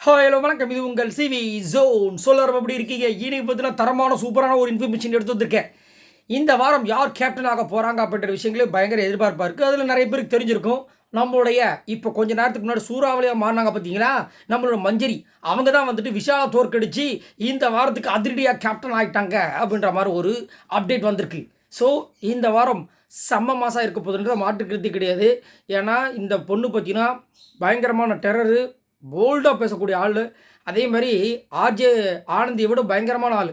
Hello வணக்கம். இது உங்கள் சிவி ஜோன். சொல்லர் எப்படி இருக்கீங்க? இன்னைக்கு பார்த்தீங்கன்னா தரமான சூப்பரான ஒரு இன்ஃபர்மேஷன் எடுத்து வந்திருக்கேன். இந்த வாரம் யார் கேப்டன் ஆக போகிறாங்க அப்படின்ற விஷயங்களே பயங்கர எதிர்பார்ப்பாக இருக்குது. அதில் நிறைய பேருக்கு தெரிஞ்சிருக்கும். நம்மளுடைய இப்போ கொஞ்ச நேரத்துக்கு முன்னாடி சூறாவளியாக மாறினாங்க பார்த்தீங்களா, நம்மளோட மஞ்சரி. அவங்க தான் வந்துட்டு விஷாலை தோற்கடிச்சு இந்த வாரத்துக்கு அதிரடியாக கேப்டன் ஆகிட்டாங்க அப்படின்ற மாதிரி ஒரு அப்டேட் வந்திருக்கு. ஸோ இந்த வாரம் செம்ம மாதம் இருக்க போகுதுன்ற மாற்றுக்கிறது கிடையாது. ஏன்னா இந்த பொண்ணு பார்த்தீங்கன்னா பயங்கரமான டெரரு, போல்டாக பேசக்கூடிய ஆள். அதே மாதிரி ஆர்ஜே ஆனந்தியை விட பயங்கரமான ஆள்.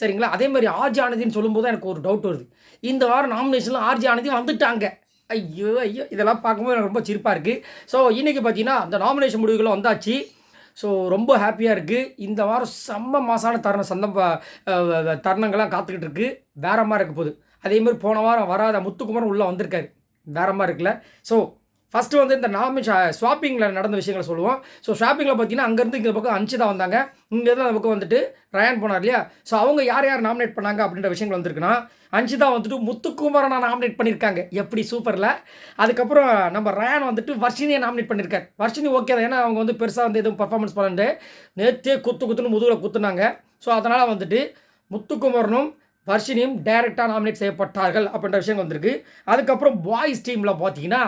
சரிங்களா? அதே மாதிரி ஆர்ஜே ஆனந்தின்னு சொல்லும்போது எனக்கு ஒரு டவுட் வருது. இந்த வாரம் நாமினேஷனில் ஆர்ஜே ஆனந்தி வந்துட்டாங்க. ஐயோ ஐயோ! இதெல்லாம் பார்க்கும்போது எனக்கு ரொம்ப சிரிப்பாக இருக்குது. ஸோ இன்றைக்கி பார்த்தீங்கன்னா அந்த நாமினேஷன் முடிவுகளும் வந்தாச்சு. ஸோ ரொம்ப ஹாப்பியாக இருக்குது. இந்த வாரம் செம்ம மாசான தருணங்கள்லாம் காத்துக்கிட்டு இருக்குது. வேறு மாதிரி இருக்க போகுது. அதேமாதிரி போன வாரம் வராத முத்துக்குமரன் உள்ளே வந்திருக்காரு. வேறு மாதிரி இருக்குல்ல. ஸோ ஃபஸ்ட்டு வந்து இந்த ஸ்வாப்பிங்கில் நடந்த விஷயங்களை சொல்லுவோம். ஸோ ஷாப்பிங்கில் பார்த்தீங்கன்னா அங்கேருந்து இந்த பக்கம் அன்ஷிதா வந்தாங்க. இங்கேருந்து அந்த பக்கம் வந்துட்டு ரயான் போனார் இல்லையா? ஸோ அவங்க யார் யார் நாமினேட் பண்ணாங்க அப்படின்ற விஷயங்கள் வந்திருக்குன்னா, அன்ஷிதா வந்துட்டு முத்துக்குமரனை நாமினேட் பண்ணியிருக்காங்க. எப்படி சூப்பரில். அதுக்கப்புறம் நம்ம ரயான் வந்துட்டு வர்ஷினியை நாமினேட் பண்ணியிருக்காரு. வர்ஷினி ஓகே தான், ஏன்னா அவங்க வந்து பெருசாக வந்து எதுவும் பர்ஃபார்மன்ஸ் பண்ணண்டு நேற்றே குத்துன்னு முதுகில் குத்துனாங்க. ஸோ அதனால் வந்துட்டு முத்துக்குமரனும் வர்ஷினியும் டைரெக்டாக நாமினேட் செய்யப்பட்டார்கள் அப்படின்ற விஷயம் வந்திருக்கு. அதுக்கப்புறம் பாய்ஸ் டீமில் பார்த்தீங்கன்னா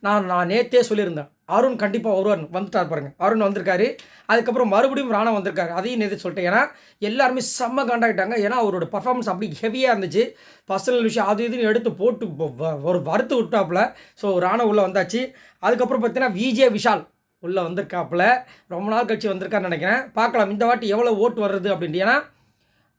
நான் நேற்றே சொல்லியிருந்தேன், அருண் கண்டிப்பாக வருவார். வந்துட்டார் பாருங்கள், அருண் வந்திருக்காரு. அதுக்கப்புறம் மறுபடியும் ராணா வந்திருக்காரு. அதையும் நேற்று சொல்லிட்டேன். ஏன்னா எல்லாருமே செம்ம காண்டாகிட்டாங்க. ஏன்னா அவரோட பர்ஃபார்மன்ஸ் அப்படி ஹெவியாக இருந்துச்சு. பர்சனல் விஷயம் அது இதுன்னு எடுத்து போட்டு ஒரு வறுத்து விட்டாப்புல. ஸோ ராணா உள்ளே வந்தாச்சு. அதுக்கப்புறம் பார்த்தீங்கன்னா விஜே விஷால் உள்ளே வந்திருக்காப்புல. ரொம்ப நாள் கழிச்சு வந்திருக்காருன்னு நினைக்கிறேன். பார்க்கலாம் இந்த வாட்டி எவ்வளோ ஓட்டு வருது அப்படின்ட்டு. ஏன்னா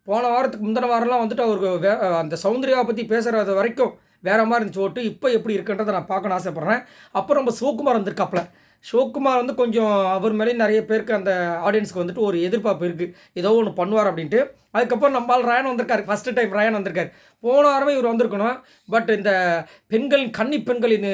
போன வாரத்துக்கு முந்தின வாரம்லாம் வந்துட்டு அவருக்கு அந்த சௌந்தர்யாவை பற்றி பேசுகிறது வரைக்கும் வேறு மாதிரி இருந்துச்சு ஓட்டு. இப்போ எப்படி இருக்குன்றதை நான் பார்க்கணும்னு ஆசைப்பட்றேன். அப்புறம் நம்ம சிவகுமார் வந்திருக்காப்புல. சிவகுமார் வந்து கொஞ்சம் அவர் மேலேயும் நிறைய பேருக்கு அந்த ஆடியன்ஸுக்கு வந்துட்டு ஒரு எதிர்பார்ப்பு இருக்குது, ஏதோ ஒன்று பண்ணுவார் அப்படின்ட்டு. அதுக்கப்புறம் நம்மளால் ரயான் வந்திருக்காரு. ஃபஸ்ட்டு டைம் ரயான் வந்திருக்காரு. போன வாரமே இவர் வந்திருக்கணும். பட் இந்த கன்னி பெண்களின்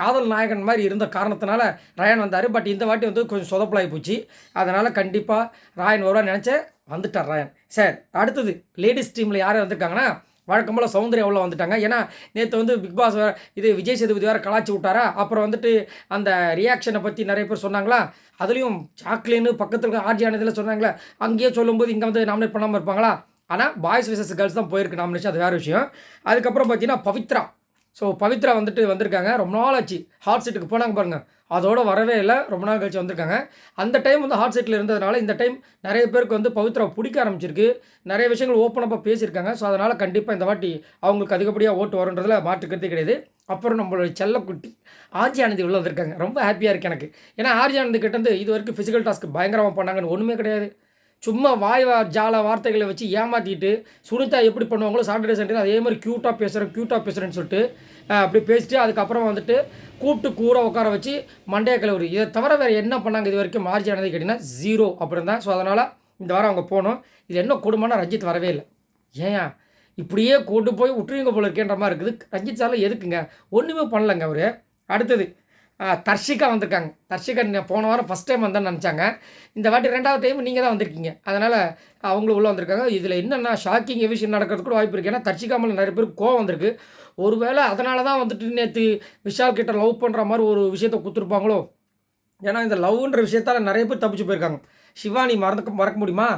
காதல் நாயகன் மாதிரி இருந்த காரணத்தினால ரயான் வந்தார். பட் இந்த வாட்டி வந்து கொஞ்சம் சொதப்பலாகி போச்சு. அதனால் கண்டிப்பாக ராயன் வருவான்னு நினச்சேன். வந்துட்டார் ராயன். சார் அடுத்தது லேடிஸ் டீமில் யார் வந்திருக்காங்கன்னா, வழக்கம் போல் சௌந்தர்யா உள்ள வந்துட்டாங்க. ஏன்னா நேற்று வந்து பிக் பாஸ் இது விஜய் சேதுபதி வேறு கலாச்சி விட்டாரா. அப்புறம் வந்துட்டு அந்த ரியாக்ஷனை பற்றி நிறைய பேர் சொன்னாங்களா. அதுலேயும் சாக்லேன்னு பக்கத்தில் இருக்க ஆர்ஜி ஆனதில் சொன்னாங்களே, அங்கேயே சொல்லும்போது இங்கே வந்து நாமினேட் பண்ணாமல் இருப்பாங்களா. ஆனால் பாய்ஸ் விசஸ் கேர்ள்ஸ் தான் போயிருக்கு நாமினேஷன், அது வேறு விஷயம். அதுக்கப்புறம் பார்த்தீங்கன்னா பவித்ரா. ஸோ பவித்ரா வந்துட்டு வந்திருக்காங்க. ரொம்ப நாள் ஆச்சு. ஹாட் சீட்டுக்கு போனாங்க பாருங்கள், அதோடு வரவே இல்லை. ரொம்ப நாள் கழிச்சு வந்திருக்காங்க. அந்த டைம் வந்து ஹாட் சீட்டில் இருந்ததுனால இந்த டைம் நிறைய பேருக்கு வந்து பவித்ராவை பிடிக்க ஆரம்பிச்சிருக்கு. நிறைய விஷயங்கள் ஓப்பனப்பாக பேசியிருக்காங்க. ஸோ அதனால் கண்டிப்பாக இந்த வாட்டி அவங்களுக்கு அதிகப்படியாக ஓட்டு வருன்றதில் மாற்றுக்கிறதே கிடையாது. அப்புறம் நம்மளுடைய செல்லக்குட்டி ஆர்ஜி ஆனந்தி உள்ள வந்திருக்காங்க. ரொம்ப ஹாப்பியாக இருக்குது எனக்கு. ஏன்னா ஆர்ஜி ஆனந்தி கிட்டேருந்து இது வரைக்கும் ஃபிசிக்கல் டாஸ்க் பயங்கரமாக பண்ணாங்கன்னு ஒன்றுமே கிடையாது. சும்மா ஜால வார்த்தைகளை வச்சு ஏமாற்றிட்டு, சுனிதா எப்படி பண்ணுவாங்களோ சாட்டர்டே சண்டே அதே மாதிரி க்யூட்டாக பேசுகிறேன்னு சொல்லிட்டு அப்படி பேசிட்டு அதுக்கப்புறம் வந்துட்டு கூப்பிட்டு கூற உட்கார வச்சு மண்டைய கிளவுரு. இதை தவிர வேறு என்ன பண்ணாங்க இது வரைக்கும் மார்ஜி ஆனது கேட்டிங்கன்னா 0 அப்படின்னு தான். ஸோ அதனால் இந்த வாரம் அவங்க போகணும். இது என்ன கொடுமைன்னா ரஞ்சித் வரவே இல்லை. ஏன் இப்படியே கூட்டு போய் விட்டுருவீங்க போல இருக்கேன்ற மாதிரி இருக்குது. ரஞ்சித் சாரில் எதுக்குங்க, ஒன்றுமே பண்ணலைங்க அவர். அடுத்தது தர்ஷிகா வந்திருக்காங்க. தர்ஷிகா போன வாரம் ஃபஸ்ட் டைம் வந்தேன்னு நினச்சாங்க. இந்த வாட்டி 2வது டைம் நீங்கள் தான் வந்திருக்கீங்க. அதனால் அவங்களும் உள்ளே வந்திருக்காங்க. இதில் என்னென்னா ஷாக்கிங் விஷயம் நடக்கிறதுக்கு கூட வாய்ப்பு இருக்குது. ஏன்னா தர்ஷிகா மேலே நிறைய பேருக்கு கோவம் வந்திருக்கு. ஒருவேளை அதனால தான் வந்துட்டு நேற்று விஷால் கிட்ட லவ் பண்ணுற மாதிரி ஒரு விஷயத்தை கொடுத்துருப்பாங்களோ. ஏன்னா இந்த லவ்ன்ற விஷயத்தால் நிறைய பேர் தப்பிச்சு போயிருக்காங்க. சிவானி மறக்க முடியுமா?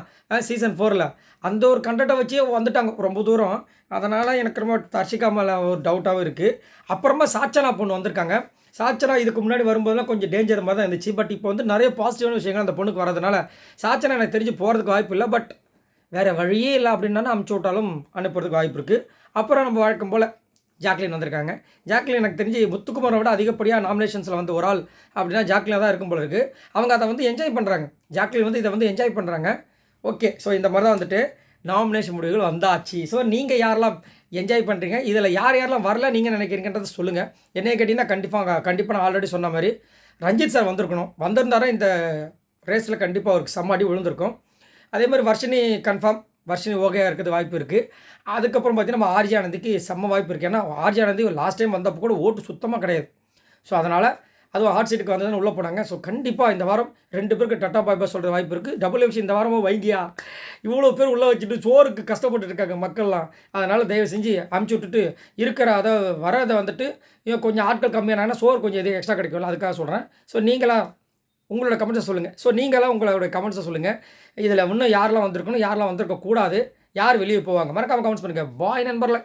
சீசன் 4ல் அந்த ஒரு கண்டென்ட்டை வச்சே வந்துட்டாங்க ரொம்ப தூரம். அதனால் எனக்கு ரொம்ப தர்ஷிகா மேலே ஒரு டவுட்டாகவும் இருக்குது. அப்புறமா சாச்சனா பொண்ணு வந்திருக்காங்க. சாச்சனா இதுக்கு முன்னாடி வரும்போதெல்லாம் கொஞ்சம் டேஞ்சர் மாதிரி தான் இருந்துச்சு. பட் இப்போ வந்து நிறைய பாசிட்டிவான விஷயங்கள் அந்த பொண்ணுக்கு வரதுனால சாச்சனா எனக்கு தெரிஞ்சு போகிறதுக்கு வாய்ப்பு இல்லை. பட் வேறு வழியே இல்லை அப்படின்னா அமுச்சு விட்டாலும் அனுப்புறதுக்கு வாய்ப்பு இருக்குது. அப்புறம் நம்ம வழக்கம் போல் ஜாக்லின் வந்திருக்காங்க. ஜாக்லின் எனக்கு தெரிஞ்சு முத்துக்குமாரை விட அதிகப்படியாக நாமினேஷன்ஸில் வந்து ஒரு ஆள் அப்படின்னா ஜாக்லின் தான் இருக்கும் போல இருக்குது. அவங்க அதை வந்து என்ஜாய் பண்ணுறாங்க. ஜாக்லின் வந்து இதை வந்து என்ஜாய் பண்ணுறாங்க. ஓகே, ஸோ இந்த மாதிரி தான் வந்துட்டு நாமினேஷன் முடிவுகள் வந்தாச்சு. ஸோ நீங்கள் யாரெல்லாம் என்ஜாய் பண்ணுறீங்க, இதில் யாரெல்லாம் வரல நீங்கள் நினைக்கிறீங்கன்றதை சொல்லுங்கள். என்னைய கேட்டிங்கன்னா கண்டிப்பாக நான் ஆல்ரெடி சொன்ன மாதிரி ரஞ்சித் சார் வந்திருக்கணும். வந்திருந்தாரா இந்த ரேஸில் கண்டிப்பாக அவருக்கு செம்ம விழுந்திருக்கும். அதே மாதிரி வர்ஷினி கன்ஃபார்ம், வர்ஷினி ஓகேயாக இருக்கிறது வாய்ப்பு இருக்குது. அதுக்கப்புறம் பார்த்தீங்கன்னா நம்ம ஆர்ஜி ஆனந்திக்கு செம்ம வாய்ப்பு இருக்குது. ஏன்னா ஆர்ஜி ஆனந்தி லாஸ்ட் டைம் வந்தப்போ கூட ஓட்டு சுத்தமாக கிடையாது. ஸோ அதனால் அதுவும் ஹாட் சீட்டுக்கு வந்ததுன்னு உள்ளே போனாங்க. ஸோ கண்டிப்பாக இந்த வாரம் 2 பேருக்கு டட்டா பாய் சொல்கிற வாய்ப்பு இருக்குது. டபுள் விஷயம் இந்த வாரமும் வைங்கியா, இவ்வளோ பேர் உள்ளே வச்சுட்டு சோறுக்கு கஷ்டப்பட்டு இருக்காங்க மக்கள்லாம். அதனால் தயவு செஞ்சு அமுச்சு விட்டுட்டு இருக்கிற வரதை வந்துட்டு இன்னும் கொஞ்சம் ஆட்கள் கம்மியானாங்கன்னா சோறு கொஞ்சம் எது எக்ஸ்ட்ரா கிடைக்கும்ல, அதுக்காக சொல்கிறேன். ஸோ நீங்களாம் உங்களோட கமெண்ட்ஸை சொல்லுங்கள். ஸோ நீங்களாம் உங்களோட கமெண்ட்ஸை சொல்லுங்கள். இதில் இன்னும் யாரெல்லாம் வந்திருக்கணும், யாரெல்லாம் வந்திருக்கக்கூடாது, யார் வெளியே போவாங்க. மறக்காம கமெண்ட்ஸ் பண்ணுங்கள். பாய் நண்பர்களே.